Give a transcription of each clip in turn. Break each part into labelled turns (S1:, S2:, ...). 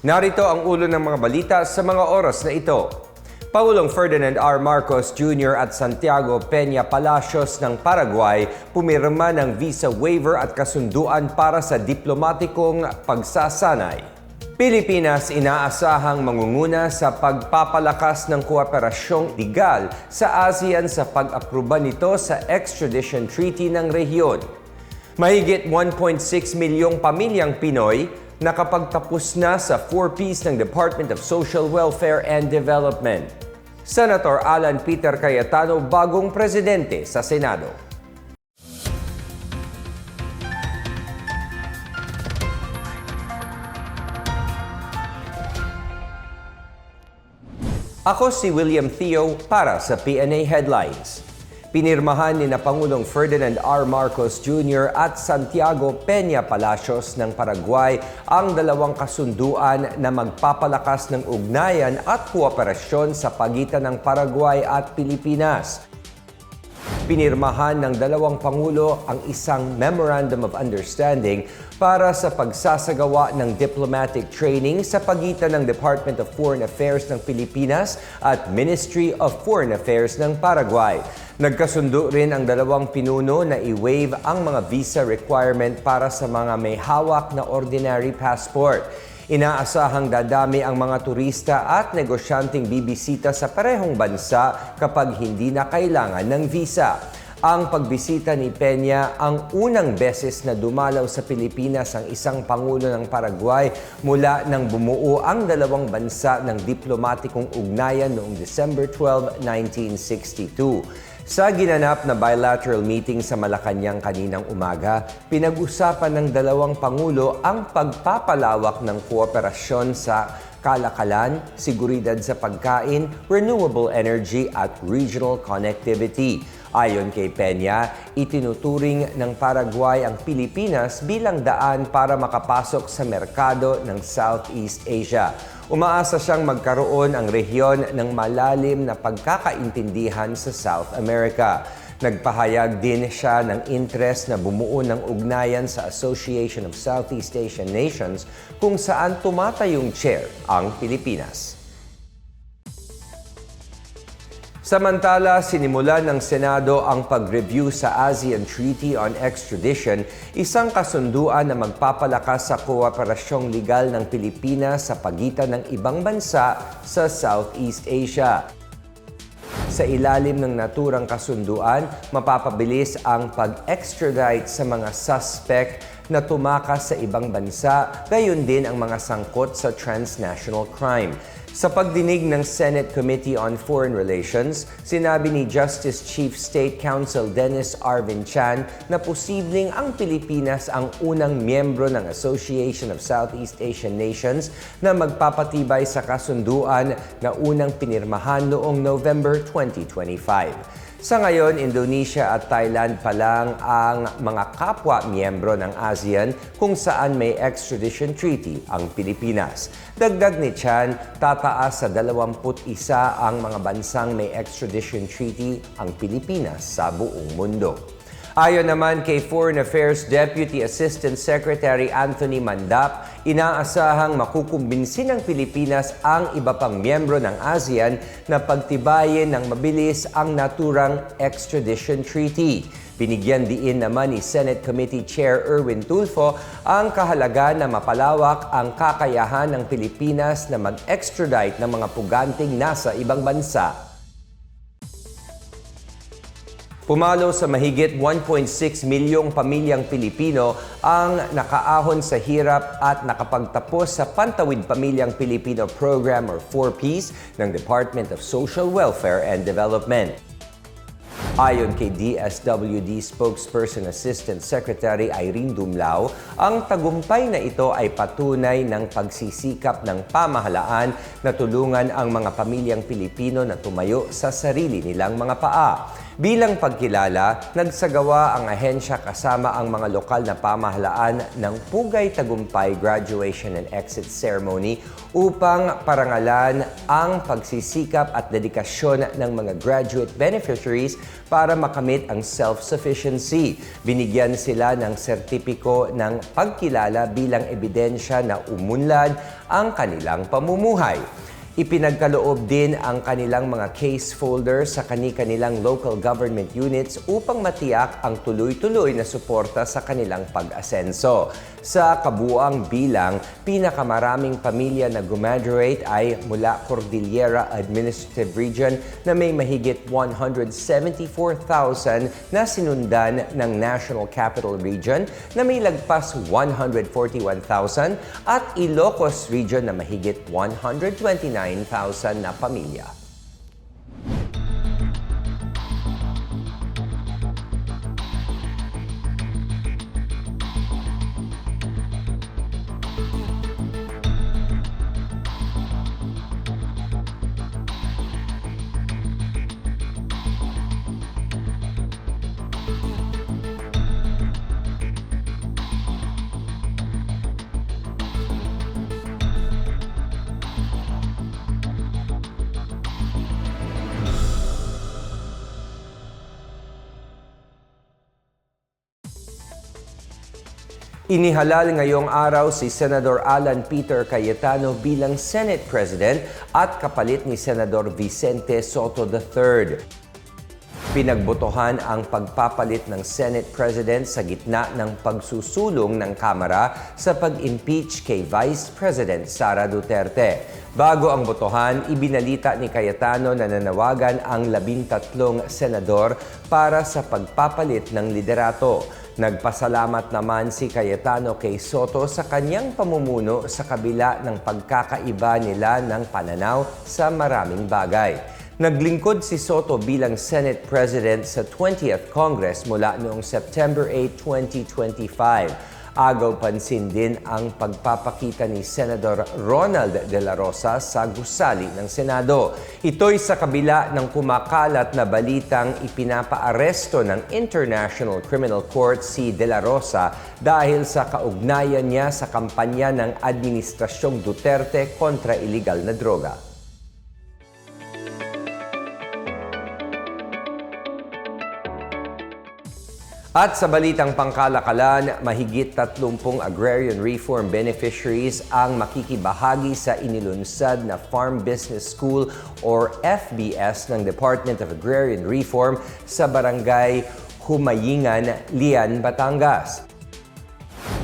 S1: Narito ang ulo ng mga balita sa mga oras na ito. Pangulong Ferdinand R. Marcos Jr. at Santiago Peña Palacios ng Paraguay pumirma ng visa waiver at kasunduan para sa diplomatikong pagsasanay. Pilipinas inaasahang mangunguna sa pagpapalakas ng koooperasyong legal sa ASEAN sa pag-aproba nito sa extradition treaty ng rehiyon. Mahigit 1.6 milyong pamilyang Pinoy nakapagtapos na sa 4Ps ng Department of Social Welfare and Development. Senator Alan Peter Cayetano, bagong presidente sa Senado. Ako si William Theo para sa PNA Headlines. Pinirmahan ni Pangulong Ferdinand R. Marcos Jr. at Santiago Peña Palacios ng Paraguay ang dalawang kasunduan na magpapalakas ng ugnayan at kooperasyon sa pagitan ng Paraguay at Pilipinas. Pinirmahan ng dalawang Pangulo ang isang Memorandum of Understanding para sa pagsasagawa ng diplomatic training sa pagitan ng Department of Foreign Affairs ng Pilipinas at Ministry of Foreign Affairs ng Paraguay. Nagkasundo rin ang dalawang pinuno na i-waive ang mga visa requirement para sa mga may hawak na ordinary passport. Inaasahang dadami ang mga turista at negosyanteng bibisita sa parehong bansa kapag hindi na kailangan ng visa. Ang pagbisita ni Peña ang unang beses na dumalaw sa Pilipinas ang isang Pangulo ng Paraguay mula nang bumuo ang dalawang bansa ng diplomatikong ugnayan noong December 12, 1962. Sa ginanap na bilateral meeting sa Malacanang kaninang umaga, pinag-usapan ng dalawang Pangulo ang pagpapalawak ng kooperasyon sa kalakalan, seguridad sa pagkain, renewable energy at regional connectivity. Ayon kay Peña, itinuturing ng Paraguay ang Pilipinas bilang daan para makapasok sa merkado ng Southeast Asia. Umaasa siyang magkaroon ang rehiyon ng malalim na pagkakaintindihan sa South America. Nagpahayag din siya ng interes na bumuo ng ugnayan sa Association of Southeast Asian Nations kung saan tumatayong chair ang Pilipinas. Samantala, sinimulan ng Senado ang pag-review sa ASEAN Treaty on Extradition, isang kasunduan na magpapalakas sa kooperasyong legal ng Pilipinas sa pagitan ng ibang bansa sa Southeast Asia. Sa ilalim ng naturang kasunduan, mapapabilis ang pag-extradite sa mga suspect na tumakas sa ibang bansa, gayon din ang mga sangkot sa transnational crime. Sa pagdinig ng Senate Committee on Foreign Relations, sinabi ni Justice Chief State Counsel Dennis Arvin Chan na posibleng ang Pilipinas ang unang miyembro ng Association of Southeast Asian Nations na magpapatibay sa kasunduan na unang pinirmahan noong November 2025. Sa ngayon, Indonesia at Thailand pa lang ang mga kapwa-miyembro ng ASEAN kung saan may extradition treaty ang Pilipinas. Dagdag ni Chan, tataas sa 21 ang mga bansang may extradition treaty ang Pilipinas sa buong mundo. Ayon naman kay Foreign Affairs Deputy Assistant Secretary Anthony Mandap, inaasahang makukumbinsin ng Pilipinas ang iba pang miyembro ng ASEAN na pagtibayin ng mabilis ang naturang extradition treaty. Binigyan diin naman ni Senate Committee Chair Erwin Tulfo ang kahalagan na mapalawak ang kakayahan ng Pilipinas na mag-extradite ng mga puganting nasa ibang bansa. Pumalo sa mahigit 1.6 milyong pamilyang Pilipino ang nakaahon sa hirap at nakapagtapos sa Pantawid Pamilyang Pilipino Program or 4Ps ng Department of Social Welfare and Development. Ayon kay DSWD Spokesperson Assistant Secretary Irene Dumlao, ang tagumpay na ito ay patunay ng pagsisikap ng pamahalaan na tulungan ang mga pamilyang Pilipino na tumayo sa sarili nilang mga paa. Bilang pagkilala, nagsagawa ang ahensya kasama ang mga lokal na pamahalaan ng Pugay Tagumpay Graduation and Exit Ceremony upang parangalan ang pagsisikap at dedikasyon ng mga graduate beneficiaries para makamit ang self-sufficiency. Binigyan sila ng sertipiko ng pagkilala bilang ebidensya na umunlad ang kanilang pamumuhay. Ipinagkaloob din ang kanilang mga case folder sa kani-kanilang local government units upang matiyak ang tuloy-tuloy na suporta sa kanilang pag-asenso. Sa kabuuang bilang, pinakamaraming pamilya na gumraduate ay mula Cordillera Administrative Region na may mahigit 174,000 na sinundan ng National Capital Region na may lagpas 141,000 at Ilocos Region na mahigit 129,000 na pamilya. Inihalal ngayong araw si Senador Alan Peter Cayetano bilang Senate President at kapalit ni Senador Vicente Sotto III. Pinagbotohan ang pagpapalit ng Senate President sa gitna ng pagsusulong ng Kamara sa pag-impeach kay Vice President Sara Duterte. Bago ang botohan, ibinalita ni Cayetano na nanawagan ang 13 senador para sa pagpapalit ng liderato. Nagpasalamat naman si Cayetano kay Sotto sa kanyang pamumuno sa kabila ng pagkakaiba nila ng pananaw sa maraming bagay. Naglingkod si Sotto bilang Senate President sa 20th Congress mula noong September 8, 2025. Agaw pansin din ang pagpapakita ni Senador Ronald De La Rosa sa gusali ng Senado. Ito'y sa kabila ng kumakalat na balitang ipinapaaresto ng International Criminal Court si De La Rosa dahil sa kaugnayan niya sa kampanya ng Administrasyong Duterte kontra iligal na droga. At sa balitang pangkalakalan, mahigit 30 agrarian reform beneficiaries ang makikibahagi sa inilunsad na Farm Business School or FBS ng Department of Agrarian Reform sa Barangay Humayingan, Lian, Batangas.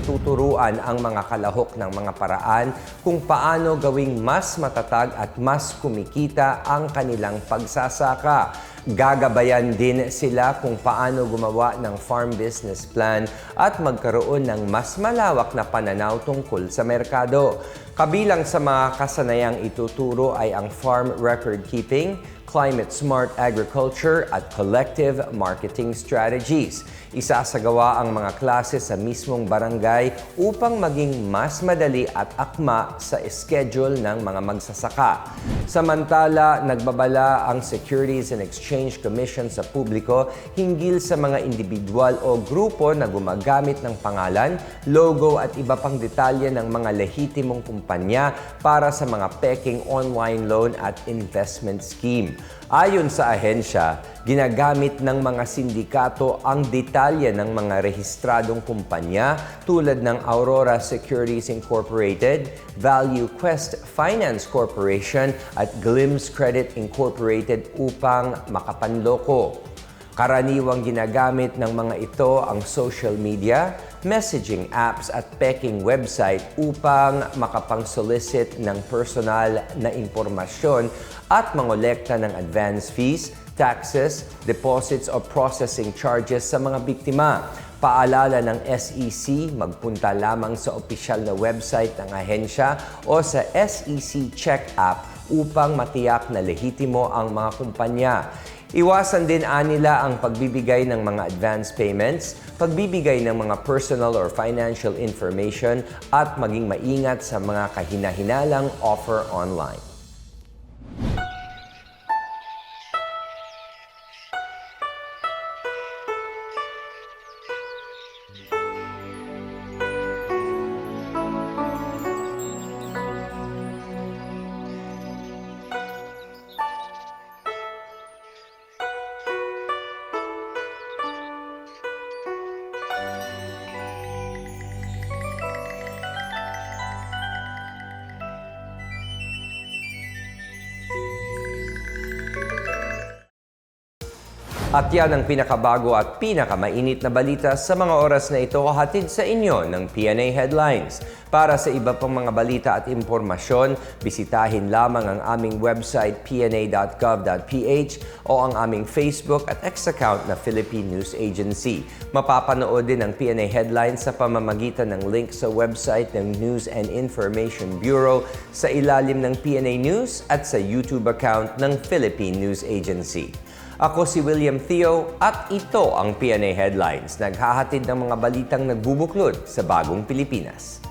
S1: Tuturuan ang mga kalahok ng mga paraan kung paano gawing mas matatag at mas kumikita ang kanilang pagsasaka. Gagabayan din sila kung paano gumawa ng farm business plan at magkaroon ng mas malawak na pananaw tungkol sa merkado. Kabilang sa mga kasanayang ituturo ay ang farm record keeping, climate smart agriculture at collective marketing strategies. Isasagawa ang mga klase sa mismong barangay upang maging mas madali at akma sa schedule ng mga magsasaka. Samantala, nagbabala ang Securities and Exchange Commission sa publiko hinggil sa mga individual o grupo na gumagamit ng pangalan, logo at iba pang detalye ng mga lehitimong kumpanya para sa mga peking online loan at investment scheme. Ayon sa ahensya, ginagamit ng mga sindikato ang detalye ng mga rehistradong kumpanya tulad ng Aurora Securities Incorporated, Value Quest Finance Corporation at Glimpse Credit Incorporated upang makapanloko. Karaniwang ginagamit ng mga ito ang social media, messaging apps at peking website upang makapang-solicit ng personal na impormasyon at mangolekta ng advance fees, taxes, deposits o processing charges sa mga biktima. Paalala ng SEC, magpunta lamang sa opisyal na website ng ahensya o sa SEC Check app upang matiyak na lehitimo ang mga kumpanya. Iwasan din nila ang pagbibigay ng mga advance payments, pagbibigay ng mga personal or financial information at maging maingat sa mga kahina-hinalang offer online. At yan ang pinakabago at pinakamainit na balita sa mga oras na ito, hatid sa inyo ng PNA Headlines. Para sa iba pang mga balita at impormasyon, bisitahin lamang ang aming website pna.gov.ph o ang aming Facebook at X account na Philippine News Agency. Mapapanood din ang PNA Headlines sa pamamagitan ng link sa website ng News and Information Bureau, sa ilalim ng PNA News at sa YouTube account ng Philippine News Agency. Ako si William Theo at ito ang PNA Headlines, naghahatid ng mga balitang nagbubuklod sa bagong Pilipinas.